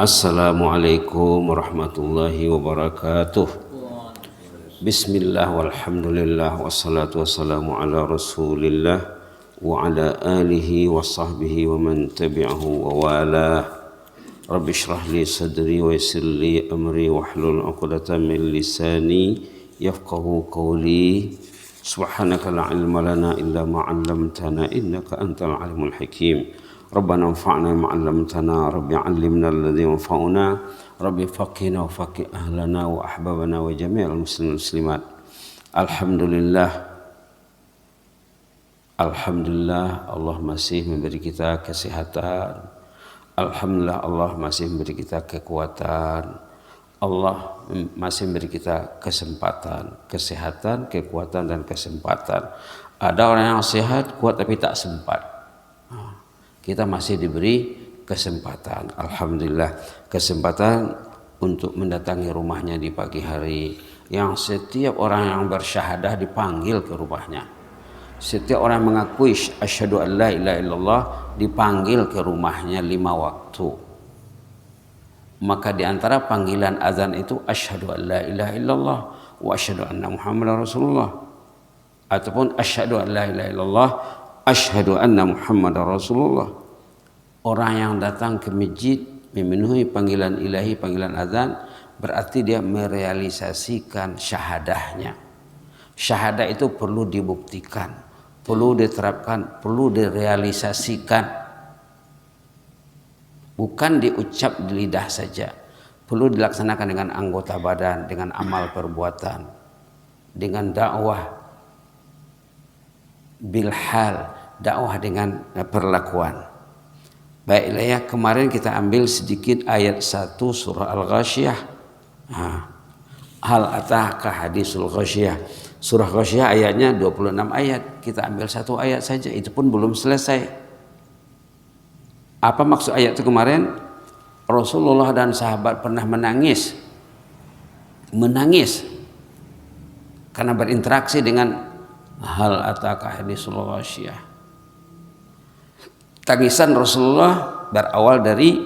Assalamualaikum warahmatullahi wabarakatuh. Bismillah walhamdulillah wassalatu wassalamu ala rasulillah wa ala alihi wa sahbihi wa man tabi'ahu wa walah. Rabbi shrah li sadri wa yassir li amri wahlul 'uqdatam min lisani yafqahu qawli. Subhanaka la ilma lana illa ma 'allamtana innaka antal alimul hakim. Rabbana anfa'na ma 'allamtana, Rabbi 'allimna alladhi yanfa'una, Rabbi faqihna wa faqih ahlana wa ahbabana wa jami'al muslimin muslimat. Alhamdulillah Allah masih memberi kita kesehatan. Alhamdulillah Allah masih memberi kita kekuatan. Allah masih memberi kita kesehatan, kekuatan dan kesempatan. Ada orang yang sehat, kuat tapi tak sempat. Kita masih diberi kesempatan, alhamdulillah, kesempatan untuk mendatangi rumahnya di pagi hari, yang setiap orang yang bersyahadah dipanggil ke rumahnya. Setiap orang yang mengakui asyhadu an la ilaha illallah dipanggil ke rumahnya 5 waktu. Maka di antara panggilan azan itu asyhadu an la ilaha illallah wa asyhadu anna muhammadar rasulullah, ataupun asyhadu an la ilaha illallah asyhadu anna muhammadar rasulullah. Orang yang datang ke masjid memenuhi panggilan ilahi, panggilan azan, berarti dia merealisasikan syahadahnya. Syahadah itu perlu dibuktikan, perlu diterapkan, perlu direalisasikan. Bukan diucap di lidah saja, perlu dilaksanakan dengan anggota badan, dengan amal perbuatan, dengan dakwah bilhal, dakwah dengan perlakuan. Baiklah ya, kemarin kita ambil sedikit ayat 1 surah Al-Ghasyiyah. Hal ataka hadisul ghasyiyah. Surah Ghasyiyah ayatnya 26 ayat. Kita ambil 1 ayat saja, itu pun belum selesai. Apa maksud ayat itu kemarin? Rasulullah dan sahabat pernah menangis karena berinteraksi dengan hal ataka hadisul ghasyiyah. Tangisan Rasulullah berawal dari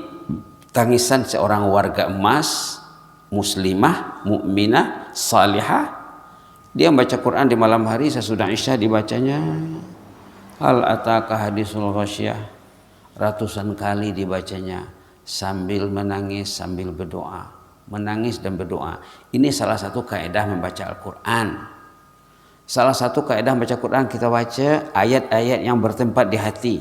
tangisan seorang warga emas, muslimah, mukminah, salihah. Dia membaca Quran di malam hari, sesudah Isya dibacanya hal ataka hadisul ghasyiyah. Ratusan kali dibacanya sambil menangis, sambil berdoa. Menangis dan berdoa. Ini salah satu kaidah membaca Al-Quran. Salah satu kaidah membaca Quran, kita baca ayat-ayat yang bertempat di hati.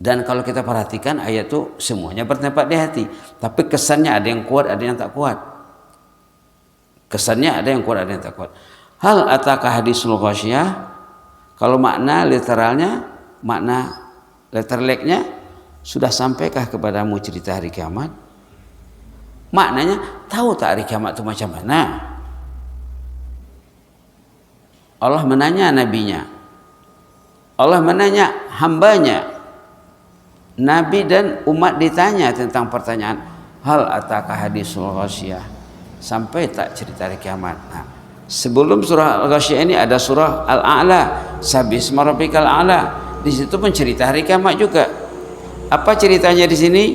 Dan kalau kita perhatikan ayat itu semuanya bertempat di hati. Tapi kesannya ada yang kuat, ada yang tak kuat. Kesannya ada yang kuat, ada yang tak kuat. Hal ataka hadisul ghasyiyah. Kalau makna literalnya, makna letterleknya, sudah sampaikah kepadamu cerita hari kiamat? Maknanya, tahu tak hari kiamat itu macam mana? Allah menanya nabinya. Allah menanya hambanya. Nabi dan umat ditanya tentang pertanyaan hal ataka hadisul ghasyiyah, sampai tak cerita hari kiamat. Nah, sebelum surah Al-Ghasyiyah ini ada surah Al-A'la, sabbihisma rabbikal a'la. Di situ pun cerita hari kiamat juga. Apa ceritanya di sini?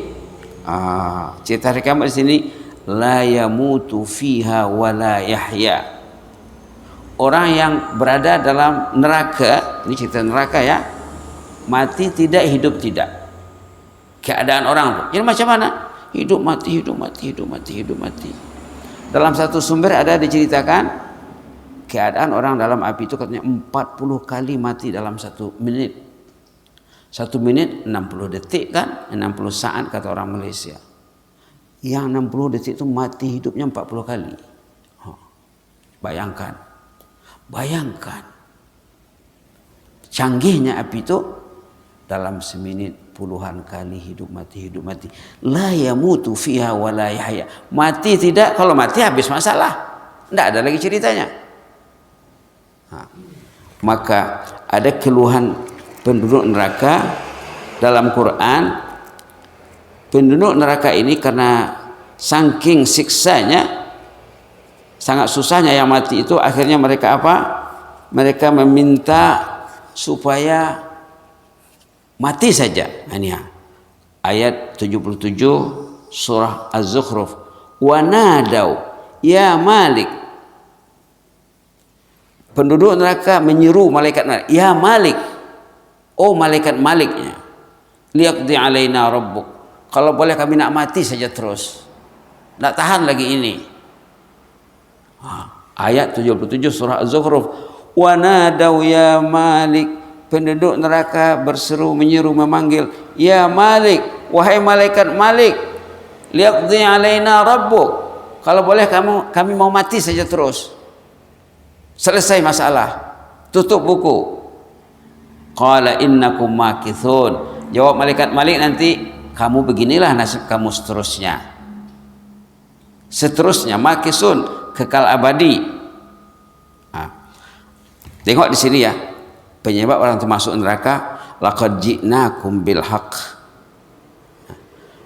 Cerita hari kiamat di sini, la yamutu fiha wa la yahya. Orang yang berada dalam neraka, ini cerita neraka ya, mati tidak, hidup tidak. Keadaan orang tuh, jadi macam mana? Hidup mati, hidup mati, hidup mati, hidup mati. Dalam satu sumber ada diceritakan keadaan orang dalam api itu katanya 40 kali mati dalam 1 menit. 1 menit 60 detik kan, 60 saat kata orang Malaysia. Yang 60 detik itu mati hidupnya 40 kali. Bayangkan canggihnya api itu, dalam semenit puluhan kali hidup mati. La yamutu fiha wa la yahya. Mati tidak, kalau mati habis masalah. Tidak ada lagi ceritanya. Maka ada keluhan penduduk neraka dalam Quran. Penduduk neraka ini karena saking siksanya, sangat susahnya yang mati itu, akhirnya mereka apa? Mereka meminta supaya mati saja. ayat 77 surah Az-Zukhruf. Wa nadau ya Malik, penduduk neraka menyeru malaikat Malik, ya Malik, oh malaikat Maliknya, liyaqdi alaina rabbuk, kalau boleh kami nak mati saja terus, nak tahan lagi ini. Ayat 77 surah Az-Zukhruf. Wa nadau ya Malik, penduduk neraka berseru, menyeru, memanggil, ya Malik, wahai malaikat Malik, liyaqdi alaina rabbuk, kalau boleh kami mau mati saja terus, selesai masalah, tutup buku. Qala innakum makithun, jawab malaikat Malik, nanti kamu beginilah nasib kamu seterusnya makisun, kekal abadi. Tengok di sini ya, penyebab orang itu masuk neraka, laqad ji'nakum bil haqq,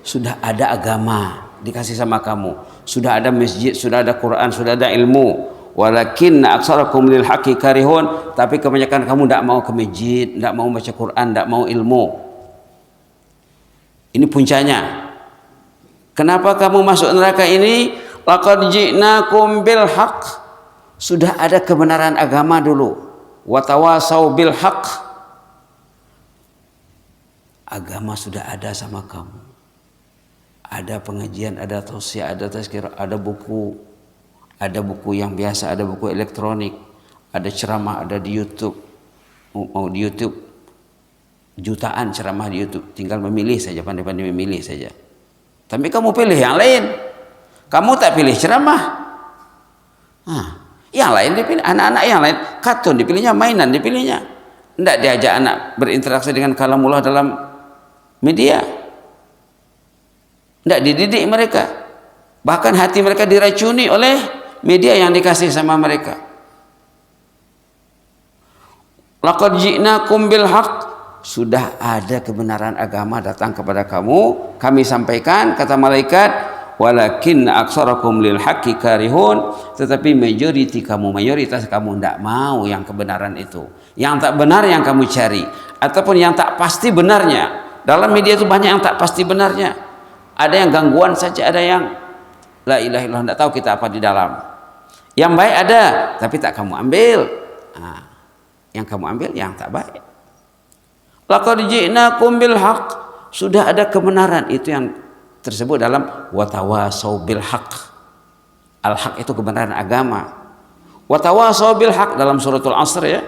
sudah ada agama dikasih sama kamu, sudah ada masjid, sudah ada Quran, sudah ada ilmu, walakinna aktsarakum lil haqqi karihun, tapi kebanyakan kamu tidak mau ke masjid, tidak mau baca Quran, tidak mau ilmu. Ini puncanya. Kenapa kamu masuk neraka ini? Laqad ji'nakum bil haqq, sudah ada kebenaran agama dulu. Wa tawasau bil haqq, agama sudah ada sama kamu. Ada pengajian, ada tausiah, ada tazkirah, ada buku yang biasa, ada buku elektronik, ada ceramah, ada di YouTube. Mau di YouTube jutaan ceramah di YouTube, tinggal memilih saja, pandai-pandai memilih saja. Tapi kamu pilih yang lain, kamu tak pilih ceramah. Yang lain dipilih, anak-anak yang lain, kartun dipilihnya, mainan dipilihnya. Tidak diajak anak berinteraksi dengan kalamullah dalam media. Tidak dididik mereka, bahkan hati mereka diracuni oleh media yang dikasih sama mereka. Laqad ji'nakum bil haqq, sudah ada kebenaran agama datang kepada kamu, kami sampaikan, kata malaikat, walakin aktsarakum lil haqqi karihun, tetapi mayoritas kamu tidak mau yang kebenaran itu, yang tak benar yang kamu cari, ataupun yang tak pasti benarnya. Dalam media itu banyak yang tak pasti benarnya. Ada yang gangguan saja, ada yang la ilaha illallah, tidak tahu kita apa di dalam. Yang baik ada, tapi tak kamu ambil. Yang kamu ambil yang tak baik. Laqad ji'nakum bil haqq, sudah ada kebenaran, itu yang tersebut dalam watawasau bil haqq. Al haq itu kebenaran agama. Watawasau bil haqq dalam suratul Asr ya.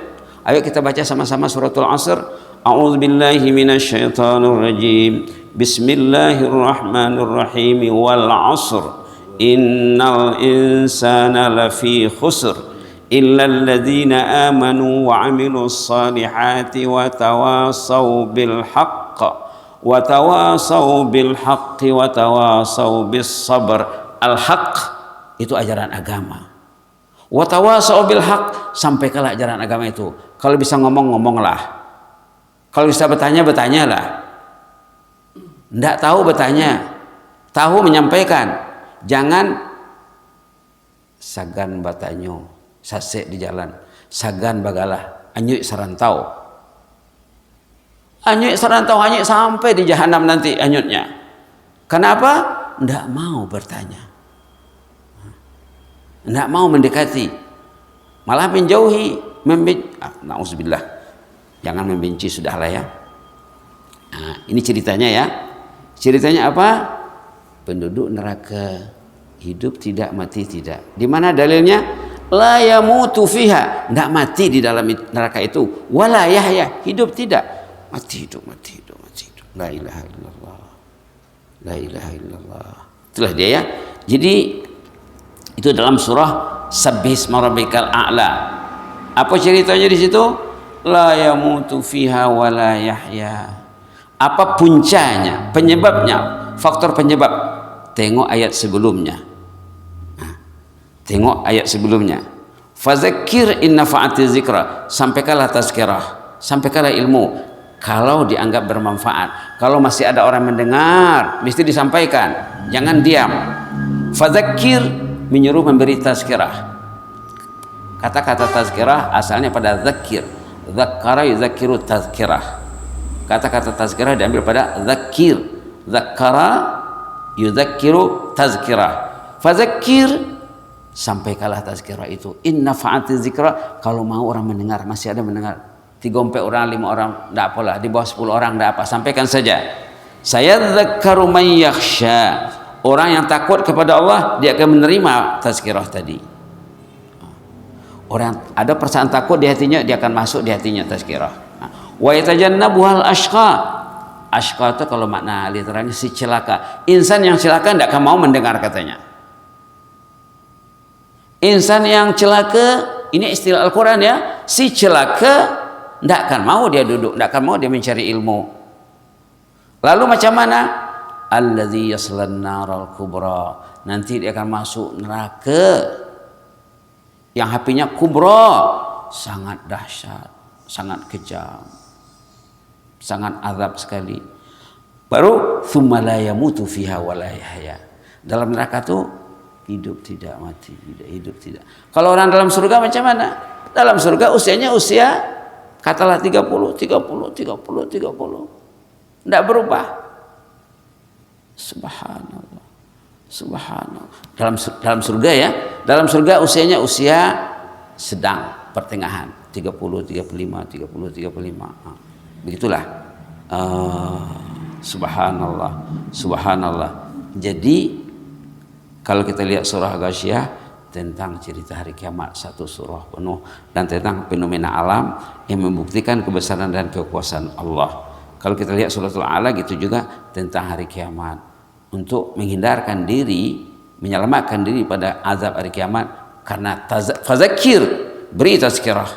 Ayo kita baca sama-sama suratul Asr. A'udzubillahi minasyaitonir rajim. Bismillahirrahmanirrahim. Wal 'asr innal insana lafi khusr illa alladhina amanu wa 'amilus salihati wa tawasaw bil haqq wa tawasaw bil haqqi wa tawasaw bis sabr. Al haqq itu ajaran agama. Wa tawasaw bil haqq, sampaikanlah ajaran agama itu. Kalau bisa ngomong-ngomonglah. Kalau bisa bertanya, bertanyalah. Tidak tahu bertanya, tahu menyampaikan. Jangan sagan batanyo, sasek di jalan, sagan bagalah, anyuk sarantau. Anyuk sarantau, anyuk sampai di jahanam nanti anyutnya. Kenapa? Tidak mau bertanya, tidak mau mendekati, malah menjauhi, na'udzubillah. Jangan membenci, sudahlah ya. Ini ceritanya ya. Ceritanya apa? Penduduk neraka, hidup tidak, mati tidak. Di mana dalilnya? La yamutu fiha, tidak mati di dalam neraka itu. Wala yahya, hidup tidak, mati hidup, mati hidup, mati hidup. La ilaha illallah, la ilaha illallah. Itulah dia ya. Jadi itu dalam surah Sabbihisma rabbikal a'la. Apa ceritanya di situ? La yamutu fiha wa la yahya. Apa puncanya, penyebabnya, faktor penyebab? Tengok ayat sebelumnya. Tengok ayat sebelumnya. Fadzakir in nafa'ati dzikra, sampaikanlah tazkirah, sampaikanlah ilmu kalau dianggap bermanfaat. Kalau masih ada orang mendengar, mesti disampaikan, jangan diam. Fadzakir menyuruh memberi tazkirah. Kata-kata tazkirah asalnya pada zakir. Zakkara yuzakiru tazkirah. Kata-kata tazkirah diambil pada zakir. Dzakkara yudzakiru tazkirah. Fadzakir, sampaikanlah tazkirah itu. In nafa'ati dzikra, kalau mau orang mendengar, masih ada mendengar. 3 orang, 5 orang, enggak apalah, di bawah 10 orang enggak apa, sampaikan saja. Saya dzakkaru may yakhsha. Orang yang takut kepada Allah, dia akan menerima tazkirah tadi. Orang ada perasaan takut di hatinya, dia akan masuk di hatinya tazkirah. Wa yatajannabuhal ashqa. Ashqa itu kalau makna literalnya si celaka. Insan yang celaka tidak akan mau mendengar katanya. Insan yang celaka, ini istilah Al-Quran ya, si celaka tidak akan mau dia duduk, tidak akan mau dia mencari ilmu. Lalu macam mana? Alladzi yaslan naral kubra. Nanti dia akan masuk neraka yang apinya kubra, sangat dahsyat, sangat kejam, sangat azab sekali. Baru tsumma la yamutu fiha wa la yahya. Dalam neraka itu hidup tidak mati, hidup tidak. Kalau orang dalam surga macam mana? Dalam surga usianya usia katalah 30. Tidak berubah. Subhanallah. Subhanallah. Dalam surga ya, dalam surga usianya usia sedang, pertengahan, 30, 35. Begitulah. Subhanallah. Subhanallah. Jadi kalau kita lihat surah Ghasyiyah tentang cerita hari kiamat, satu surah penuh, dan tentang fenomena alam yang membuktikan kebesaran dan kekuasaan Allah. Kalau kita lihat suratul A'la gitu juga tentang hari kiamat, untuk menghindarkan diri, menyelamatkan diri pada azab hari kiamat, karena fadzakir, beri tazkirah.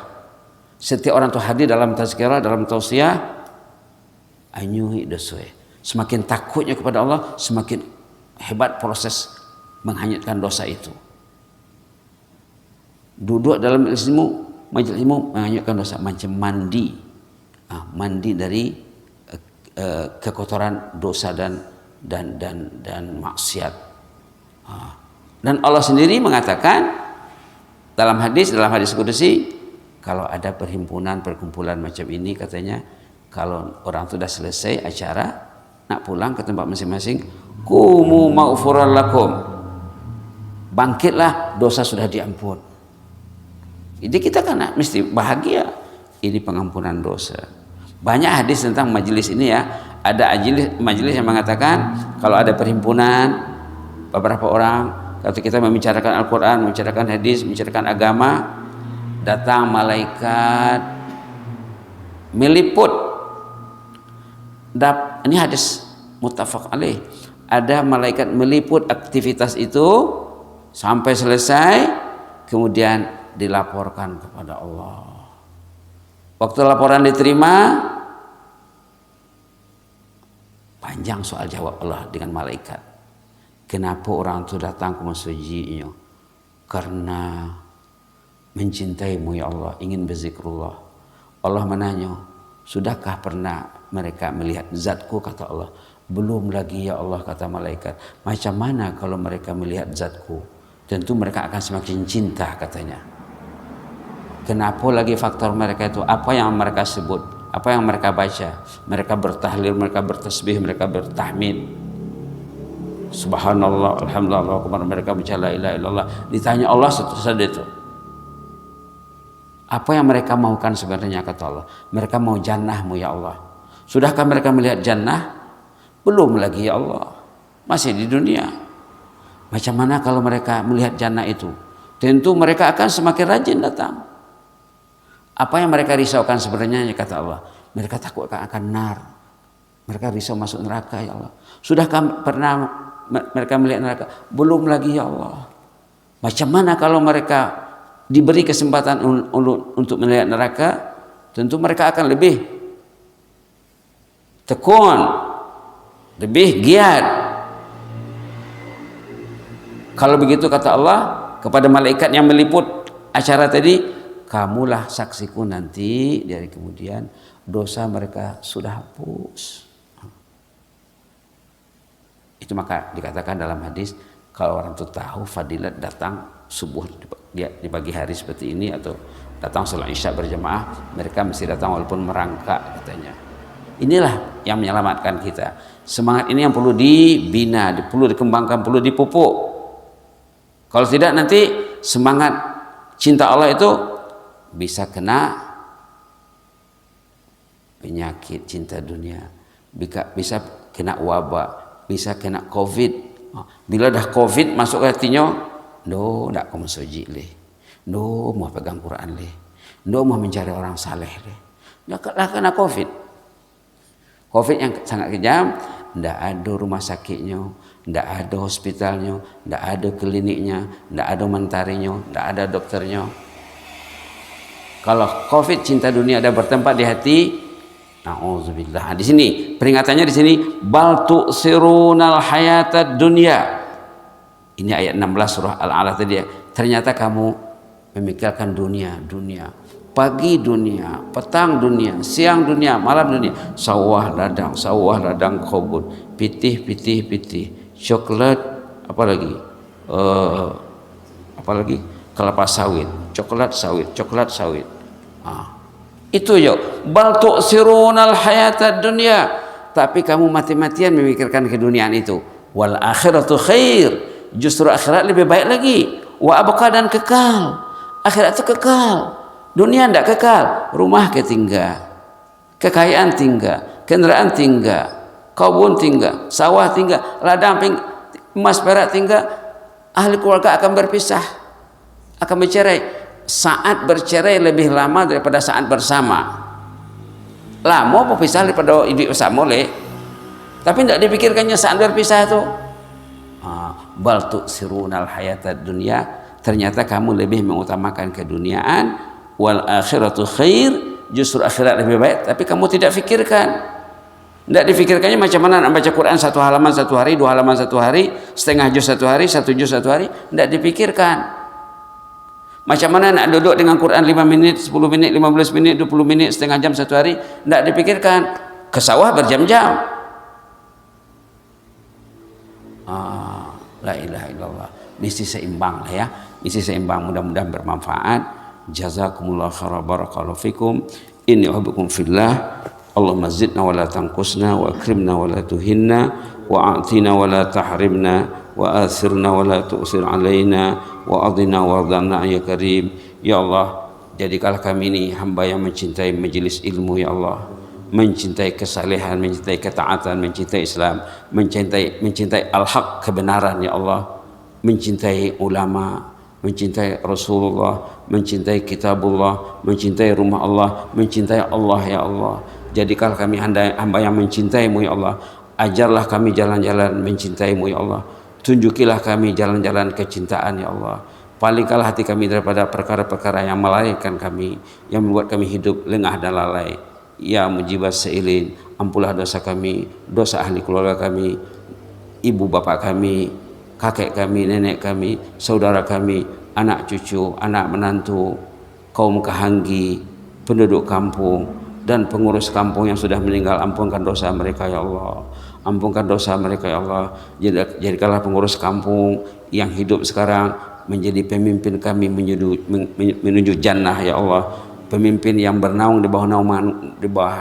Setiap orang itu hadir dalam tazkirah, dalam tausiah, anyuhi dosoe. Semakin takutnya kepada Allah, semakin hebat proses menghanyutkan dosa itu. Duduk dalam majelis ilmu menghanyutkan dosa, macam mandi, mandi dari kekotoran dosa dan maksiat. Dan Allah sendiri mengatakan dalam hadis qudsi, kalau ada perkumpulan macam ini, katanya kalau orang sudah selesai acara nak pulang ke tempat masing-masing, qumu maghfuran lakum, bangkitlah, dosa sudah diampun. Jadi kita kan mesti bahagia, ini pengampunan dosa. Banyak hadis tentang majelis ini ya. Ada majelis yang mengatakan kalau ada perhimpunan beberapa orang, kalau kita membicarakan Al-Quran, membicarakan hadis, membicarakan agama, datang malaikat meliput. Ini hadis muttafaq alaih. Ada malaikat meliput aktivitas itu sampai selesai, kemudian dilaporkan kepada Allah. Waktu laporan diterima, panjang soal jawab Allah dengan malaikat. Kenapa orang itu datang ke masjidnya? Karena mencintaimu ya Allah, ingin berzikrullah. Allah menanya, sudahkah pernah mereka melihat zatku? Kata Allah, belum lagi ya Allah, kata malaikat. Macam mana kalau mereka melihat zatku? Tentu mereka akan semakin cinta, katanya. Kenapa lagi faktor mereka itu? Apa yang mereka sebut? Apa yang mereka baca? Mereka bertahlil, mereka bertasbih, mereka bertahmid. Subhanallah, alhamdulillah, mereka baca la ilaha illallah. Ditanya Allah seterusnya itu. Apa yang mereka maukan sebenarnya, kata Allah? Mereka mau jannahmu ya Allah. Sudahkah mereka melihat jannah? Belum lagi ya Allah. Masih di dunia. Macam mana kalau mereka melihat jannah itu? Tentu mereka akan semakin rajin datang. Apa yang mereka risaukan sebenarnya, kata Allah? Mereka takut akan nar. Mereka risau masuk neraka ya Allah. Sudahkah pernah mereka melihat neraka? Belum lagi ya Allah. Macam mana kalau mereka diberi kesempatan untuk melihat neraka? Tentu mereka akan lebih tekun, lebih giat. Kalau begitu, kata Allah kepada malaikat yang meliput acara tadi, kamulah saksiku nanti dari kemudian dosa mereka sudah hapus. Itu maka dikatakan dalam hadis, kalau orang itu tahu fadilat datang subuh di pagi hari seperti ini, atau datang sholat isya berjamaah, mereka mesti datang walaupun merangkak, katanya. Inilah yang menyelamatkan kita. Semangat ini yang perlu dibina, perlu dikembangkan, perlu dipupuk. Kalau tidak nanti semangat cinta Allah itu bisa kena penyakit cinta dunia, bisa kena wabah, bisa kena COVID. Bila dah COVID masuk ke hatinya, tak kamu soji leh, mau pegang Quran leh, mau mencari orang saleh leh. Lah kena COVID. COVID yang sangat kejam, tidak ada rumah sakitnya, tidak ada hospitalnya, tidak ada kliniknya, tidak ada mentarinya, tidak ada dokternya. Kalau COVID cinta dunia ada bertempat di hati, na'udzubillah. Di sini peringatannya di sini, bal tu'sirunal hayatad dunya. Ini ayat 16 surah Al-Alaq tadi. Ternyata kamu memikirkan dunia. Pagi dunia, petang dunia, siang dunia, malam dunia. Sawah ladang kebun, pitih, coklat, apalagi kelapa sawit, coklat sawit. Itu yo, bal tu'sirunal hayatad dunya. Tapi kamu mati-matian memikirkan keduniaan itu. Wal akhiratu khair. Justru akhirat lebih baik lagi. Wa abqa, dan kekal. Akhirat itu kekal. Dunia tidak kekal. Rumah ketinggal, kekayaan tinggal, kendaraan tinggal, kebun tinggal, sawah tinggal, ladang emas perak tinggal. Ahli keluarga akan berpisah, akan bercerai. Saat bercerai lebih lama daripada saat bersama. Lama berpisah daripada hidup bersama boleh, tapi tidak dipikirkannya saat berpisah itu. Bal tu'sirunal hayatad dunya. Ternyata kamu lebih mengutamakan keduniaan. Wal akhiratu khair, justru akhirat lebih baik, tapi kamu tidak fikirkan. Tidak dipikirkannya macam mana nak baca Quran 1 halaman 1 hari, 2 halaman 1 hari, setengah juz 1 hari, 1 juz 1 hari. Tidak dipikirkan. Macam mana nak duduk dengan Quran 5 menit, 10 menit, 15 menit, 20 menit, setengah jam 1 hari. Tidak dipikirkan. Ke sawah berjam-jam. La ilaha illallah. Mesti seimbang lah ya. Mesti seimbang, mudah-mudahan bermanfaat. Jazakumullah khairan, barakallahu fikum. Inni uhibbukum fillah. Allahumma zidna wa la tanqusna, wa akrimna wa la tuhinna, wa a'tina wa la tahrimna, wa athirna wa la tu'sir alaina, wa adina wa adana ya karim. Ya Allah, jadikanlah kami ini hamba yang mencintai majelis ilmu ya Allah, mencintai kesalehan, mencintai ketaatan, mencintai Islam, mencintai al-haq, kebenaran ya Allah, mencintai ulama, mencintai Rasulullah, mencintai kitabullah, mencintai rumah Allah, mencintai Allah ya Allah. Jadikanlah kami hamba yang mencintaimu ya Allah. Ajarlah kami jalan-jalan mencintaimu ya Allah. Tunjukilah kami jalan-jalan kecintaan ya Allah. Palingkanlah hati kami daripada perkara-perkara yang melalaikan kami, yang membuat kami hidup lengah dan lalai. Ya mujibas sa'ilin, ampunlah dosa kami, dosa ahli keluarga kami, ibu bapak kami, kakek kami, nenek kami, saudara kami, anak cucu, anak menantu, kaum kahanggi, penduduk kampung, dan pengurus kampung yang sudah meninggal. Ampunkan dosa mereka ya Allah. Ampunkan dosa mereka ya Allah. Jadikanlah pengurus kampung yang hidup sekarang menjadi pemimpin kami menuju jannah ya Allah. Pemimpin yang bernaung di bawah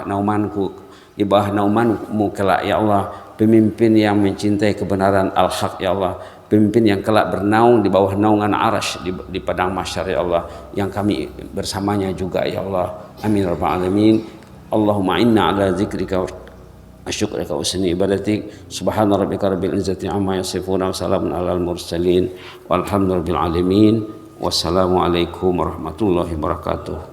naumanmu kelak ya Allah. Pemimpin yang mencintai kebenaran al-haq ya Allah. Pemimpin yang kelak bernaung di bawah naungan arash di padang mahsyar ya Allah, yang kami bersamanya juga ya Allah. Amin rabbal alamin. Allahumma inna ala zikrika wa syukrika wa husni ibadatik. Subhana rabbika rabbil izzati amma yasifun, wa salamun alal mursalin, walhamdulillahi rabbil alamin. Wassalamu alaikum warahmatullahi wabarakatuh.